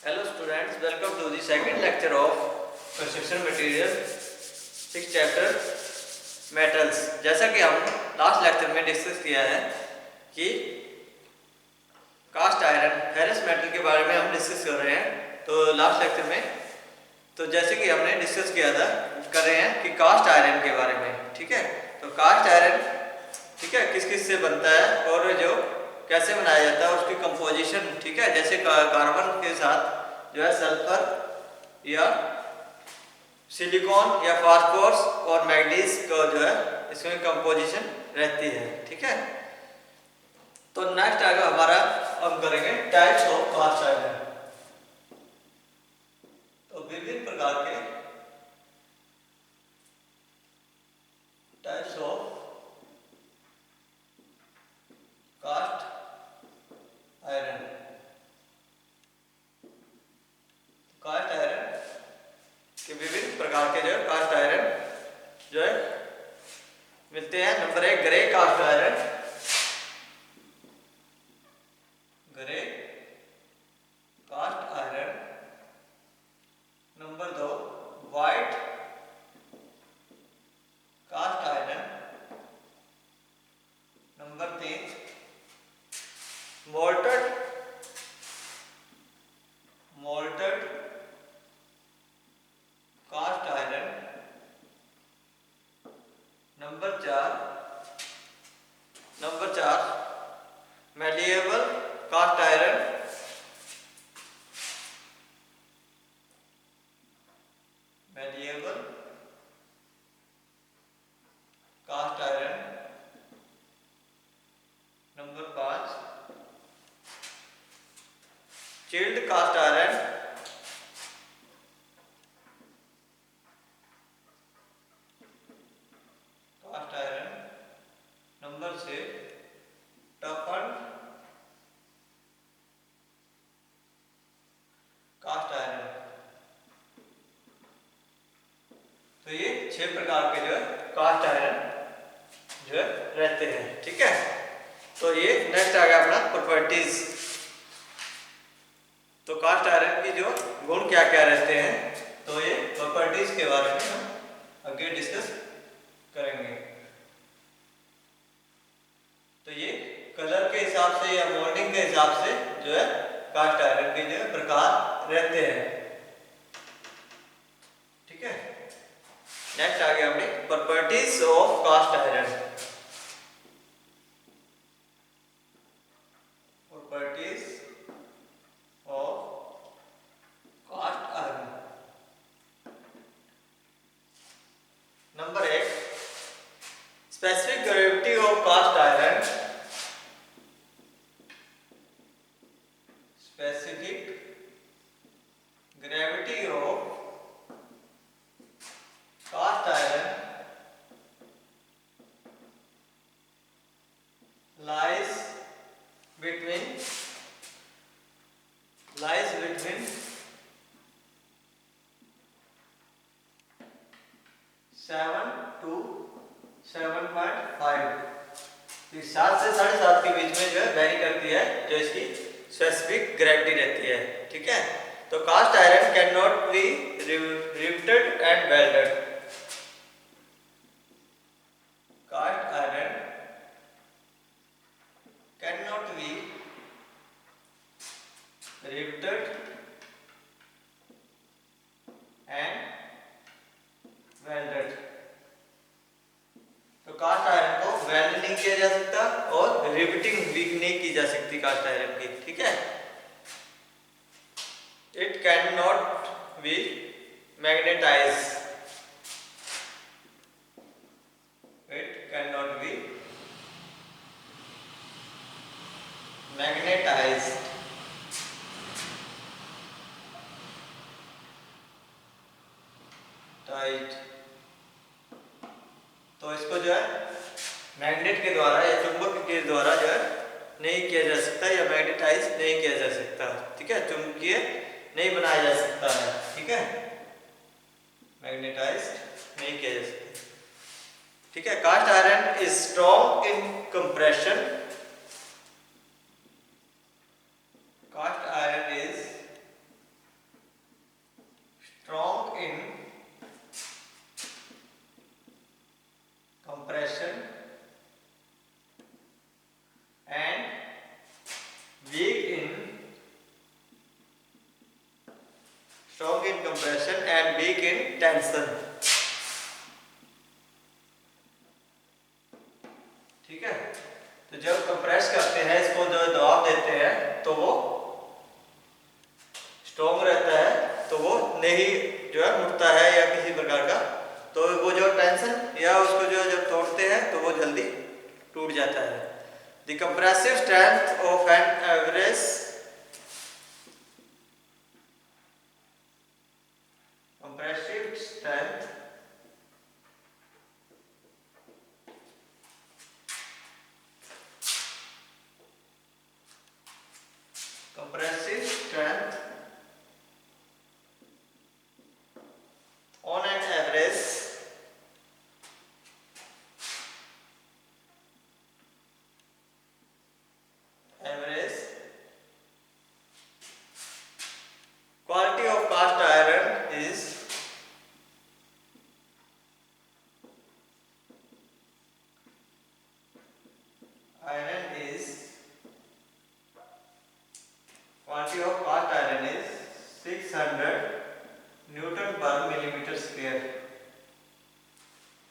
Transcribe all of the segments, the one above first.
Hello students, welcome to the second lecture of construction material 6 chapter metals। जैसा कि हम last lecture में discuss किया है कि कास्ट आयरन फेरस मेटल के बारे में हम डिस्कस कर रहे हैं। तो लास्ट लेक्चर में तो जैसे कि हमने डिस्कस किया था कर रहे हैं कि कास्ट आयरन के बारे में, ठीक है। तो कास्ट आयरन, ठीक है, किस किस से बनता है और जो कैसे बनाया जाता है उसकी कंपोजिशन, ठीक है। जैसे कार्बन के साथ जो है सल्फर या सिलिकॉन या फास्फोरस और मैग्नीज का जो है इसमें कंपोजिशन रहती है, ठीक है। तो नेक्स्ट आएगा हमारा, हम करेंगे टाइप्स ऑफ कास्ट आयरन। तो विभिन्न प्रकार के types of cast iron. Cast iron के विभिन्न प्रकार के जो कास्ट आयरन जो है मिलते हैं। Number 1 grey cast iron, grey cast iron. Number 2 white cast iron. Number 3 mottled cast iron. Number 4 malleable cast iron. Malleable cast iron. Number 5 chilled cast iron. Cast iron. Number 6 toughened cast iron. तो ये 6 प्रकार के जो है cast iron जो है रहते हैं, ठीक है। तो ये नेक्स्ट आ गया अपना प्रॉपर्टीज। तो कास्ट आयरन की जो गुण क्या क्या रहते हैं, तो ये प्रॉपर्टीज के बारे में हम आगे डिस्कस करेंगे। तो ये कलर के हिसाब से या मोल्डिंग के हिसाब से जो है कास्ट आयरन के जो प्रकार रहते हैं, ठीक है। नेक्स्ट आ गया अपनी properties of cast iron. Properties of cast iron. Number 1 specific gravity of cast iron. Specific gravity of cast iron lies between 7 to 7.5। 7 से 7.5 के बीच में जो है वेरी करती है, जो इसकी स्पेसिफिक ग्रेविटी रहती है, ठीक है। तो cast iron cannot be riveted and welded. Cast iron cannot be riveted and welded. तो कास्ट आयरन को वेल्ड नहीं किया जा सकता और रिवेटिंग भी नहीं की जा सकती कास्ट आयरन की, ठीक है। It cannot be magnetize. It cannot be magnetized. Tight. तो इसको जो है मैग्नेट के द्वारा या चुंबक के द्वारा जो है नहीं किया जा सकता या मैग्नेटाइज नहीं किया जा सकता, ठीक है। चुंबकीय नहीं बनाया जा सकता है, ठीक है। मैग्नेटाइज नहीं किया जा सकता, ठीक है। Cast iron is strong in compression. Cast iron is strong in compression and weak in tension. ठीक है, तो जब कंप्रेस करते हैं इसको, जो दबाव देते हैं तो वो स्ट्रॉन्ग रहता है, तो वो नहीं जो है मुड़ता है या किसी प्रकार का, तो वो जो टेंशन या उसको जो जब तोड़ते हैं तो वो जल्दी टूट जाता है। The compressive strength of an average compressive strength on an average quality of cast iron is quality of cast iron is 600 Newton पर मिलीमीटर स्क्वायर।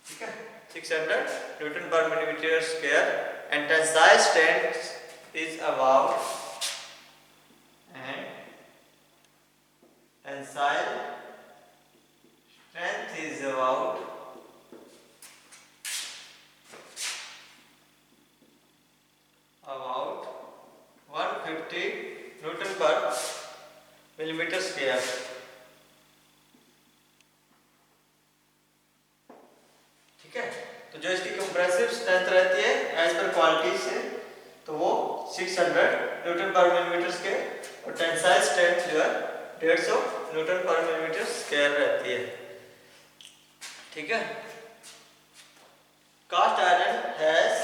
ठीक है, 600 न्यूटन पर millimetre square and tensile strength is about tensile strength is about 150 Newton पर millimetre square. ठीक है, तो जो इसकी कंप्रेसिव स्ट्रेंथ रहती है एज पर क्वालिटी से, तो वो 600 न्यूटन पर मिलीमीटर स्क्वायर और टेंसाइल स्ट्रेंथ जो है 150 न्यूटन पर मिलीमीटर स्क्वायर रहती है। ठीक है, cast iron has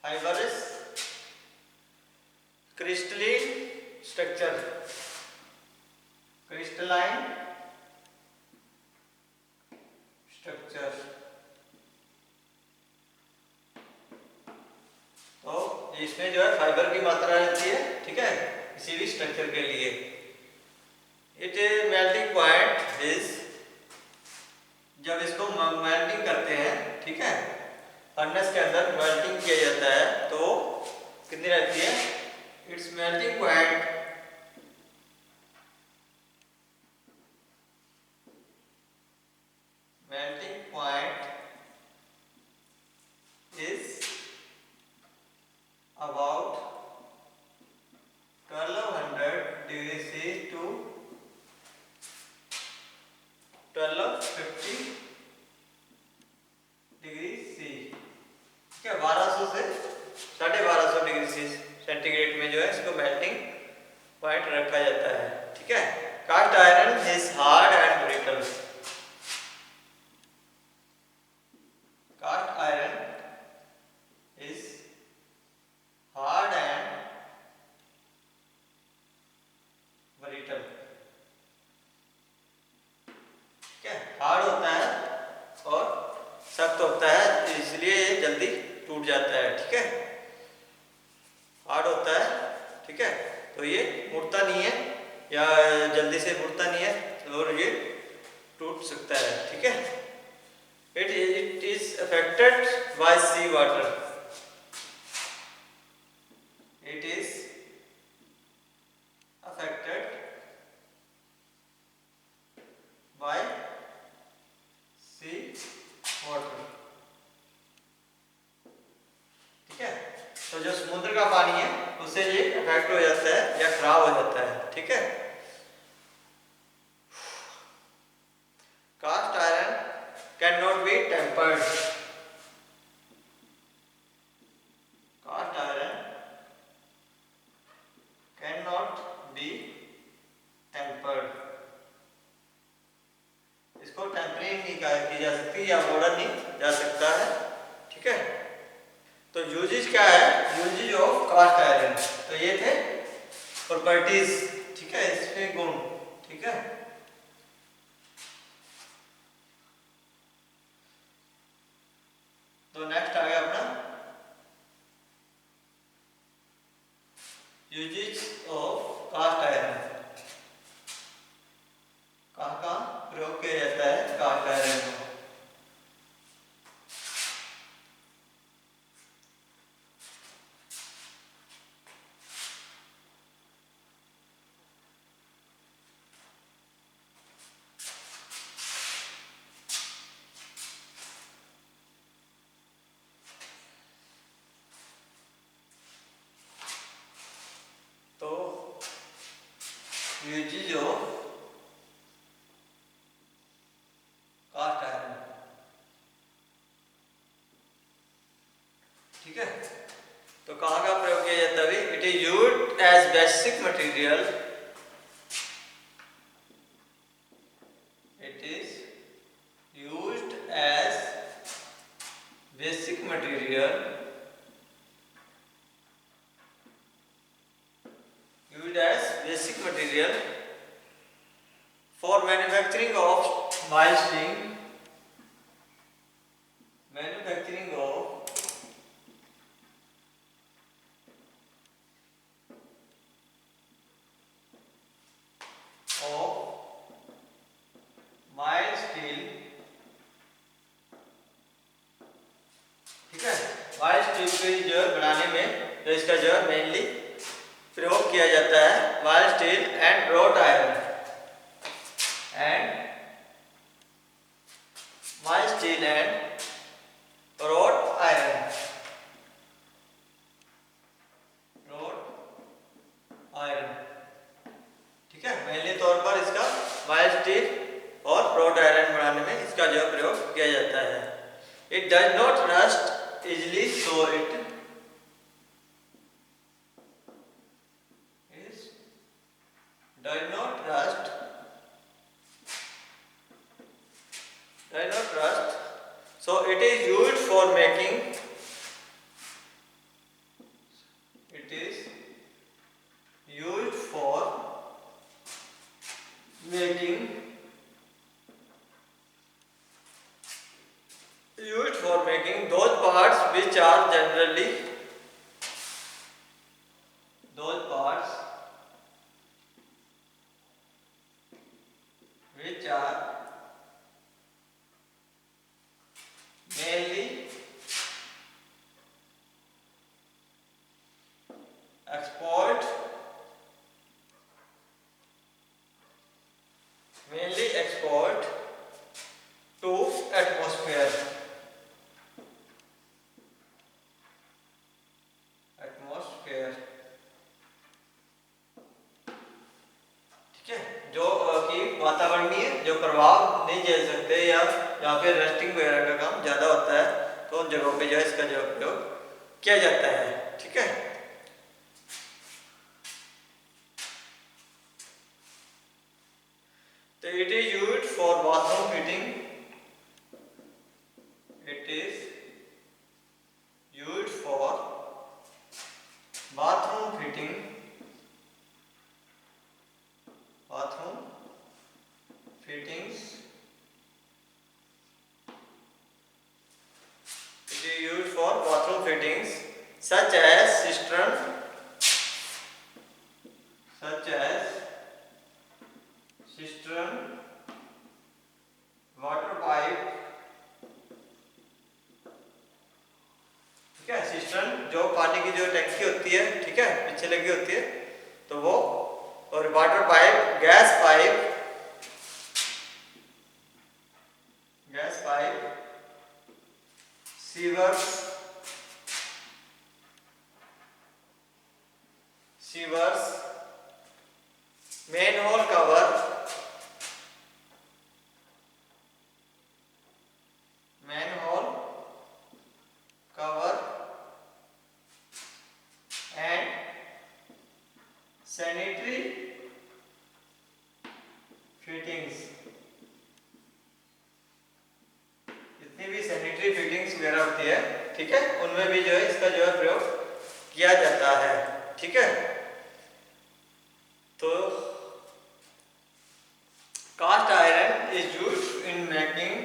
fibrous crystalline structure, crystalline structure। तो इसमें जो है फाइबर की मात्रा रहती है। ठीक है, किसी भी स्ट्रक्चर के लिए इट मेल्टिंग पॉइंट इज, जब इसको मेल्टिंग करते हैं, ठीक है, फर्नेस के अंदर मेल्टिंग किया जाता है, तो कितनी रहती है? Its melting point is about 1200 degrees C to 1250 degree C. ठीक है, 1200 से 1250 डिग्री सी सेंटीग्रेड में जो है इसको मेल्टिंग पॉइंट रखा जाता है। ठीक है, cast iron is hard and brittle. Cast iron is hard and brittle। क्या हार्ड होता है और सख्त होता है, इसलिए ये जल्दी टूट जाता है। ठीक है, हार्ड होता है, ठीक है, तो ये मुड़ता नहीं है या जल्दी से मुड़ता नहीं है और ये टूट सकता है। ठीक है, it is affected by sea water। It is affected by sea water। ठीक है, तो जो समुद्र का पानी है उससे ये अफेक्ट हो जाता है या खराब हो जाता है। ठीक है, cast iron cannot be tempered. Cast iron cannot be tempered। इसको टेम्परिंग नहीं की जा सकती या मोड़ा नहीं जा सकता है। ठीक है, तो यूजेज क्या है? यूजेज ऑफ कास्ट आयरन, तो ये थे प्रॉपर्टीज। ठीक है, इसके गुण। ठीक है, basic material. It is used as basic material. Used as basic material for manufacturing of mild steel. Manufacturing of mild steel. ठीक है, माइल्ड स्टील की जो बनाने में जो इसका जो मेनली प्रयोग किया जाता है, mild steel and wrought iron and mild steel and wrought iron ठीक है। मेनली तौर पर इसका माइल्ड स्टील और रॉट आयरन बनाने में इसका जो प्रयोग किया जाता है। It does not rust easily, so it does not rust. So it is used for making. It is used for making. Used for making those parts which are generally mainly export to atmosphere. ठीक है, जो कि वातावरणीय जो प्रभाव नहीं झेल सकते या जहाँ पे रस्टिंग वगैरह का काम ज़्यादा होता है, तो उन जगहों पे जो है इसका जो उपयोग किया जाता है। ठीक है, तो it is used for bathroom fitting. It is used for bathroom fitting. Bathroom fittings. It is used for bathroom fittings such as cistern, water pipe. ठीक है, सिस्टर्न जो पानी की जो टंकी होती है, ठीक है, पीछे लगी होती है, तो वो, और water pipe, gas pipe, sewers, manhole cover, and sanitary fittings. जितनी भी सैनिटरी फिटिंग्स वगैरह होती है, ठीक है, उनमें भी जो है इसका जो है प्रयोग किया जाता है। ठीक है, तो cast iron is used in making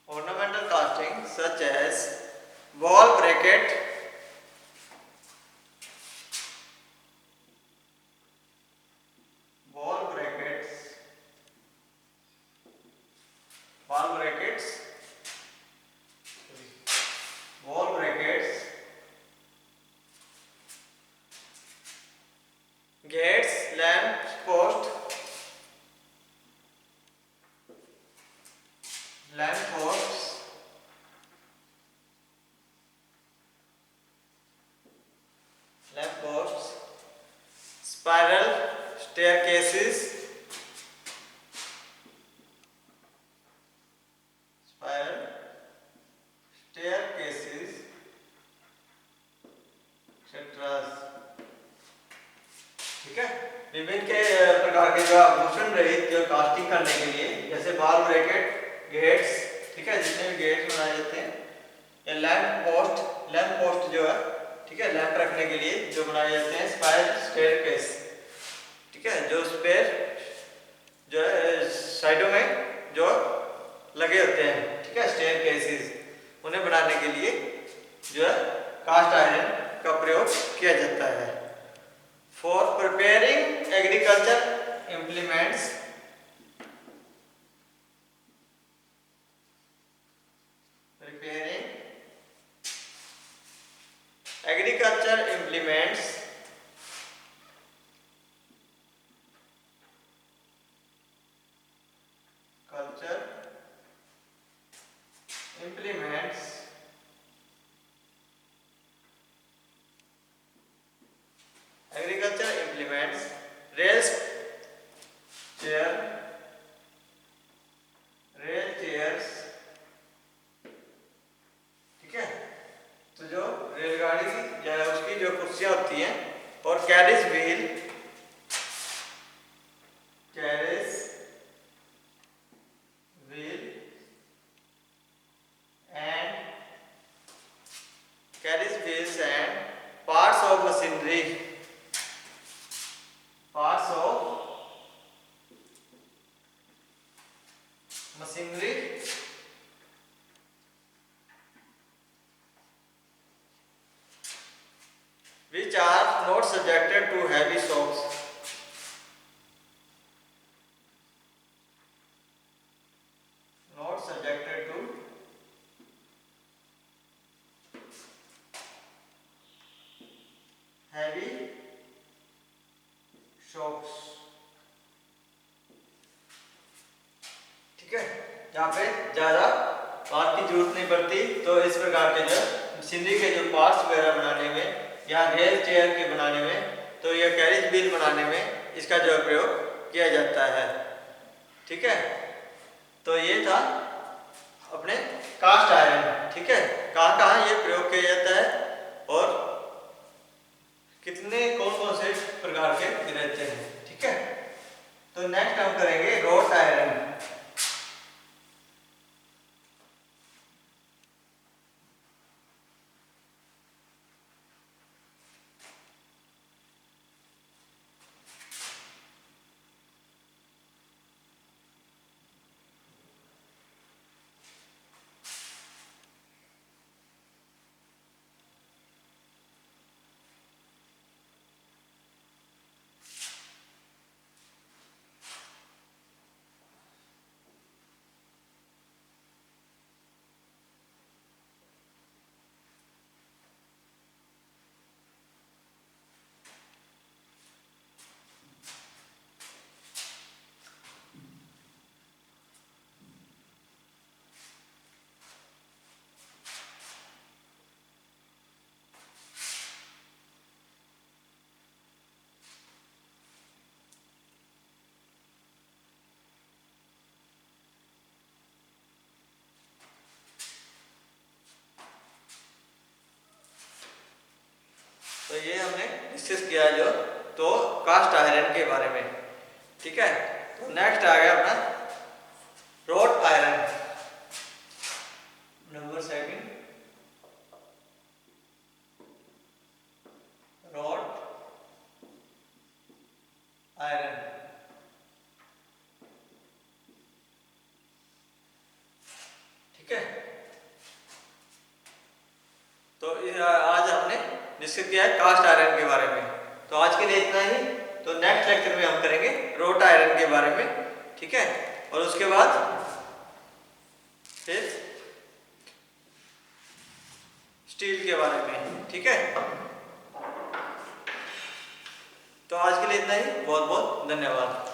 ornamental casting such as wall bracket, gates, lamp post, spiral staircases, spiral staircases etcetera. ठीक है, विभिन्न के प्रकार के जो आभूषण रहित जो कास्टिंग करने के लिए, जैसे बाल ब्रैकेट, गेट्स, ठीक है, जितने भी गेट्स बनाए जाते हैं, या लैंप पोस्ट जो है, ठीक है, लैंप रखने के लिए जो बनाए जाते हैं, स्पाइरल स्टेयरकेस, ठीक है, जो स्पेयर जो है साइडों में जो लगे होते हैं, ठीक है, स्टेयरकेसेस, उन्हें बनाने के लिए जो है कास्ट आयरन का प्रयोग किया जाता है। For preparing agriculture implements, agriculture implements, culture implements, agriculture implements, rails, rail chairs, ठीक है, तो जो रेलगाड़ी या उसकी जो कुर्सियां होती हैं, और carriage wheel carriage wheels and parts of machinery, which are not subjected to heavy shocks. Not subjected to heavy shocks. ठीक है, यहाँ पे ज़्यादा पार्ट की जरूरत नहीं पड़ती, तो इस प्रकार के जो मशीनरी के जो पार्ट्स वगैरह बनाने में, या रेल चेयर के बनाने में, तो यह कैरेज व्हील बनाने में इसका जो प्रयोग किया जाता है। ठीक है, तो ये था अपने कास्ट आयरन। ठीक है, कहाँ कहाँ ये प्रयोग किया जाता है और कितने कौन कौन से प्रकार के रहते हैं। ठीक है, तो नेक्स्ट हम करेंगे रोट आयरन। तो ये हमने डिस्कस किया जो तो कास्ट आयरन के बारे में। ठीक है, तो नेक्स्ट आ गया अपना road iron. Number 2 road iron. ठीक है, तो आज हमने डिस्कस किया है कास्ट आयरन के बारे में। तो आज के लिए इतना ही। तो नेक्स्ट लेक्चर में हम करेंगे रोट आयरन के बारे में। ठीक है, और उसके बाद फिर स्टील के बारे में। ठीक है, तो आज के लिए इतना ही। बहुत बहुत धन्यवाद।